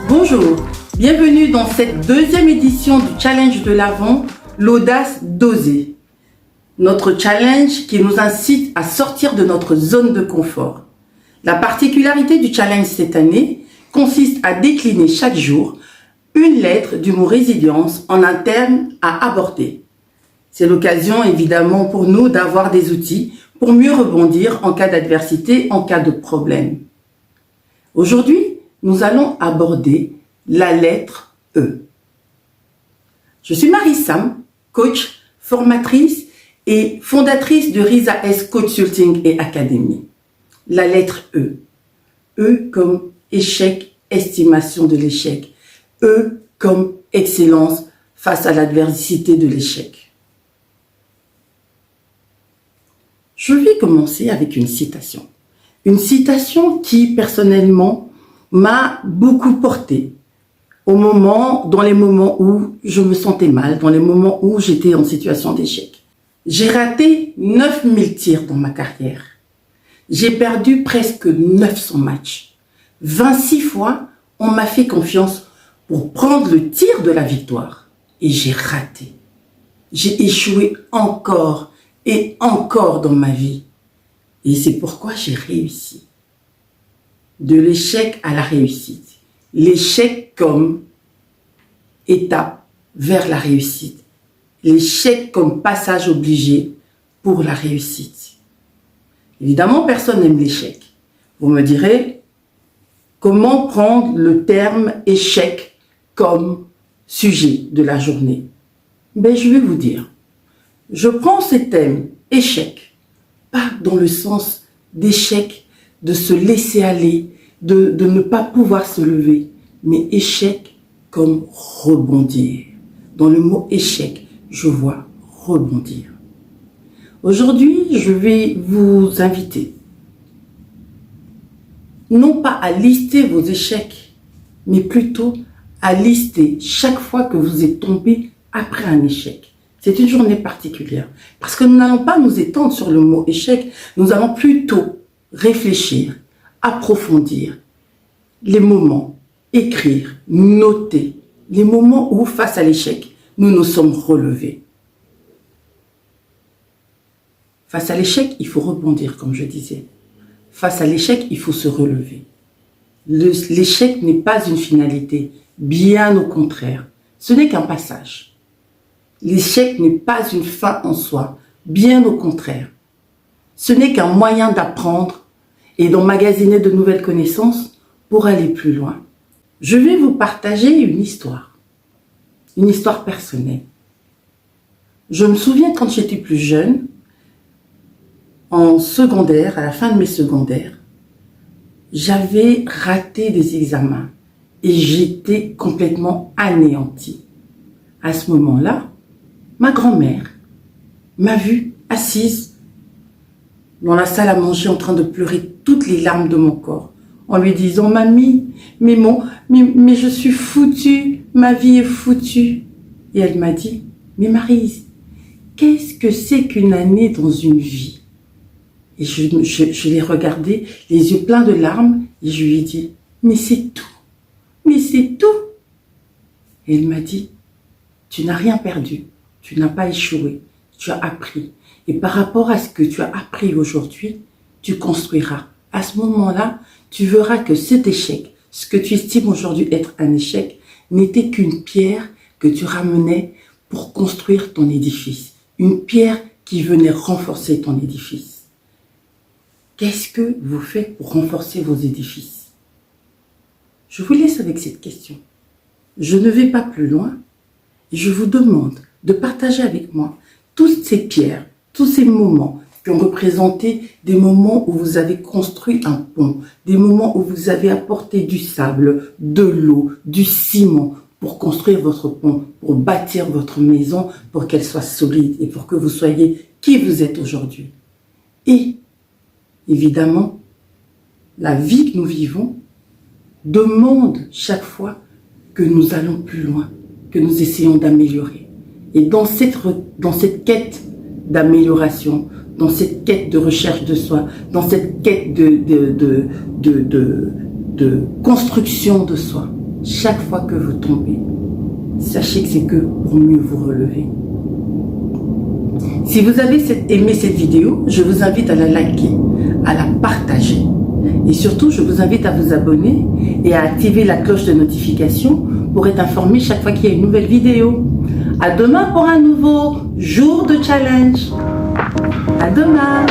Bonjour, bienvenue dans cette deuxième édition du challenge de l'Avent, l'audace d'oser. Notre challenge qui nous incite à sortir de notre zone de confort. La particularité du challenge cette année consiste à décliner chaque jour une lettre du mot résilience en un thème à aborder. C'est l'occasion évidemment pour nous d'avoir des outils pour mieux rebondir en cas d'adversité, en cas de problème. Aujourd'hui, nous allons aborder la lettre E. Je suis Marie-Sam, coach, formatrice et fondatrice de Risa S Consulting et Academy. La lettre E. E comme échec, estimation de l'échec. E comme excellence face à l'adversité de l'échec. Je vais commencer avec une citation. Une citation qui, personnellement, m'a beaucoup portée dans les moments où je me sentais mal, dans les moments où j'étais en situation d'échec. J'ai raté 9000 tirs dans ma carrière. J'ai perdu presque 900 matchs. 26 fois, on m'a fait confiance pour prendre le tir de la victoire. Et j'ai raté. J'ai échoué encore et encore dans ma vie. Et c'est pourquoi j'ai réussi. De l'échec à la réussite. L'échec comme étape vers la réussite. L'échec comme passage obligé pour la réussite. Évidemment, personne n'aime l'échec. Vous me direz, comment prendre le terme échec comme sujet de la journée? Je vais vous dire. Je prends ce thème échec, pas dans le sens d'échec, de se laisser aller, de ne pas pouvoir se lever, mais échec comme rebondir. Dans le mot échec, je vois rebondir. Aujourd'hui, je vais vous inviter, non pas à lister vos échecs, mais plutôt à lister chaque fois que vous êtes tombé après un échec. C'est une journée particulière, parce que nous n'allons pas nous étendre sur le mot échec, nous allons plutôt réfléchir, approfondir les moments, écrire, noter les moments où, face à l'échec, nous nous sommes relevés. Face à l'échec, il faut rebondir, comme je disais. Face à l'échec, il faut se relever. L'échec n'est pas une finalité, bien au contraire. Ce n'est qu'un passage. L'échec n'est pas une fin en soi, bien au contraire. Ce n'est qu'un moyen d'apprendre et d'emmagasiner de nouvelles connaissances pour aller plus loin. Je vais vous partager une histoire personnelle. Je me souviens quand j'étais plus jeune, en secondaire, à la fin de mes secondaires, j'avais raté des examens et j'étais complètement anéantie. À ce moment-là, ma grand-mère m'a vue assise dans la salle à manger en train de pleurer toutes les larmes de mon corps en lui disant « Mamie, mais je suis foutue, ma vie est foutue. » Et elle m'a dit « Mais Maryse, qu'est-ce que c'est qu'une année dans une vie ?» Et je l'ai regardée, les yeux pleins de larmes, et je lui ai dit « Mais c'est tout, mais c'est tout !» Et elle m'a dit « Tu n'as rien perdu, tu n'as pas échoué, tu as appris. Et par rapport à ce que tu as appris aujourd'hui, tu construiras. À ce moment-là, tu verras que cet échec, ce que tu estimes aujourd'hui être un échec, n'était qu'une pierre que tu ramenais pour construire ton édifice. Une pierre qui venait renforcer ton édifice. Qu'est-ce que vous faites pour renforcer vos édifices? Je vous laisse avec cette question. Je ne vais pas plus loin. Je vous demande de partager avec moi toutes ces pierres, tous ces moments qui ont représenté des moments où vous avez construit un pont, des moments où vous avez apporté du sable, de l'eau, du ciment pour construire votre pont, pour bâtir votre maison, pour qu'elle soit solide et pour que vous soyez qui vous êtes aujourd'hui. Et évidemment, la vie que nous vivons demande chaque fois que nous allons plus loin, que nous essayons d'améliorer. Et dans cette quête d'amélioration, dans cette quête de recherche de soi, dans cette quête de construction de soi. Chaque fois que vous tombez, sachez que c'est que pour mieux vous relever. Si vous avez aimé cette vidéo, je vous invite à la liker, à la partager. Et surtout, je vous invite à vous abonner et à activer la cloche de notification pour être informé chaque fois qu'il y a une nouvelle vidéo. À demain pour un nouveau jour de challenge. À demain.